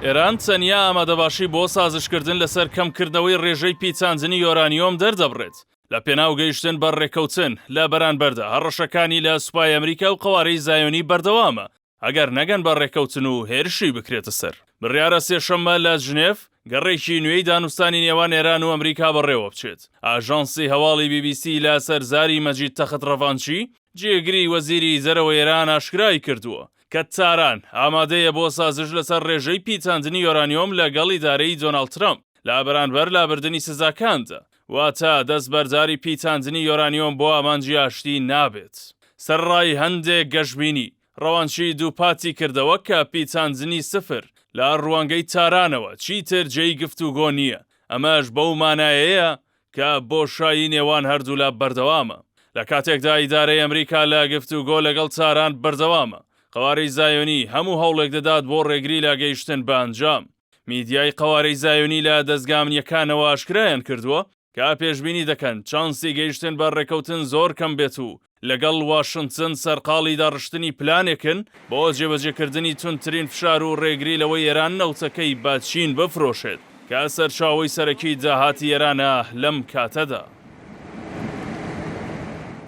ئێران چەنیا ئامادەباشی بۆ سازشکردن لەسەر کەمکردنەوەی ڕێژەی پیچاندنی یۆرانیۆم دەردەبڕێت لە پێناو گەیشتن بە ڕێکەوتن لە بەرانبەردا هەڕەشەکانی لە سوپای ئەمریکا و قەوارەی زایۆنی بەردەوامە ئەگەر نەگەن بە ڕێکەوتن و هێرشی بکرێتە سەر. بڕیارە سێشەممە لە ژنێف گەڕێکی نوێی دانوستانی نێوان ئێران و ئەمریکا بەڕێوە بچێت. ئاژانسی هەواڵی BBC لە سەرزاری مەجید تەخت ڕەڤانچی جێگری وەزیری زەرەوە ئێران ئاشکرای کردووە کە تاران ئامادەیە بۆ سازش لەسەر ڕێژەی پیچاندنی یۆرانیۆم لەگەڵ ئیدارەی دۆناڵد ترامپ لە بەرانبەر لابردنی سزاکاندا، واتە دەست بەرداری پیچاندنی یۆرانیۆم بۆ ئامانجی ئاشتی نابێت. سەرڕای هەندێک گەشتبینی ڕەوانچی دووپاتی کردەوە کە پیچاندنی سفر لە ڕوانگەی تارانەوە چیتر جێی گفتوگۆ نییە. ئەمەش بەو مانایەیە کە بۆشایی نێوان هەردوو لە بەردەوامە. لە کاتێکدا ئیدارەی ئەمریکا لە گفتوگۆ لەگەڵ تاران بەردەوامە، قەوارەی زایۆنی هەموو هەوڵێک دەدات بۆ ڕێگری لە گەیشتن بە ئەنجام. میدیای قەوارەی زایۆنی لە دەستگامنیەکانەوە ئاشکرایان کردووە کە پێشبینی دەکەن چانسی گەیشتن بە ڕێکەوتن زۆر کەم بێت و لەگەڵ واشنگتن سەرقاڵی داڕشتنی پلانێکن بۆ جێبەجێکردنی تونترین فشار و ڕێگری لەوەی ئێران نەوتەکەی بە چین بفرۆشێت کە سەرچاوەی سەرەکی داهاتی ئێرانە لەم کاتەدا.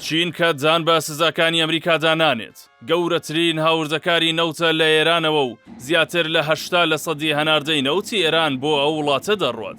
چین کە جان بە سزاکانی ئەمریکادا نانێت، گەورەترین هاوردەکاری نەوتە لە ئێرانەوە و زیاتر لە 80% هەناردەی نەوتی ئێران بۆ ئەو وڵاتە دەڕوات.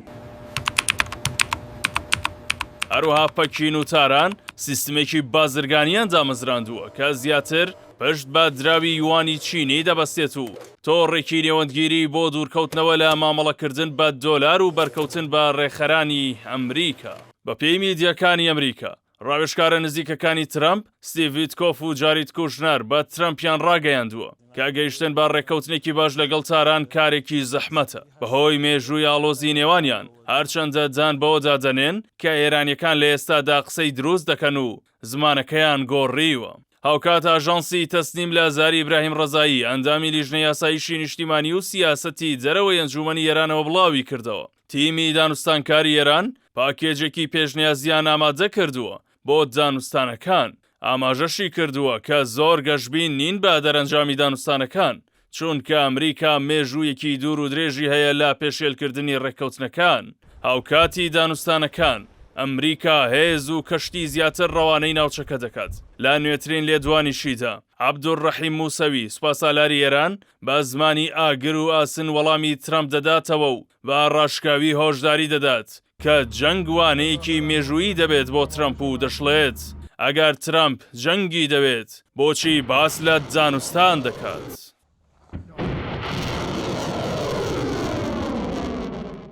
هەروەها پەکین و تاران سیستمێکی بازرگانیان دامەزراندووە کە زیاتر پشت بە دراوی یوانی چینی دەبەستێت و تۆڕێکی نێوەندگیری بۆ دوورکەوتنەوە لە مامەڵەکردن بە دۆلار و بەرکەوتن بە ڕێخەرانی ئەمریکا. بە پێی میدیەکانی ئەمریکا، ڕاوێژکارە نزیکەکانی ترامپ ستیڤ ویتکۆف و جاریت کوشنەر بە ترامپیان ڕاگەیاندووە کە گەیشتن بە ڕێکەوتنێکی باش لەگەڵ تاران کارێکی زەحمەتە بەهۆی مێژووی ئاڵۆزی نێوانیان، هەرچەندە جان بەوەدا دەنێن کە ئێرانیەکان لە ئێستادا قسەی دروست دەکەن و زمانەکەیان گۆڕیوە. هاوکات ئاژانسی تەسنیم لە زاری ئیبراهیم ڕەزایی ئەندامی لیژنەی یاساییشی نیشتیمانی و سیاسەتی دەرەوەی ئەنجومەنی ئێرانەوە بڵاوی کردەوە. تیمی دانوستانکاری ئێران پاکێجێکی پێشنیازیان ئامادە کردووە بۆ دانوستانەکان. ئاماژەشی کردووە کە زۆر گەشتبین نین بە دەرەنجامی دانوستانەکان، چونکە ئەمریکا مێژوویەکی دوور و درێژی هەیە لە پێشێلکردنی ڕێکەوتنەکان. هاوکاتی دانوستانەکان، ئەمریکا هێز و کەشتی زیاتر ڕەوانەی ناوچەکە دەکات. لا نوێترین لێدوانیشیدا عەبدوڕەحیم موسەوی سوپاسالاری ئێران بە زمانی ئاگر و ئاسن وەڵامی ترامپ دەداتەوە و بە ڕاشکاوی هۆشداری دەدات کە جەنگ وانەیەکی مێژوویی دەبێت بۆ ترامپ و دەشڵێت ئەگەر ترامپ جەنگی دەوێت بۆچی باس لە دانوستان دەکات.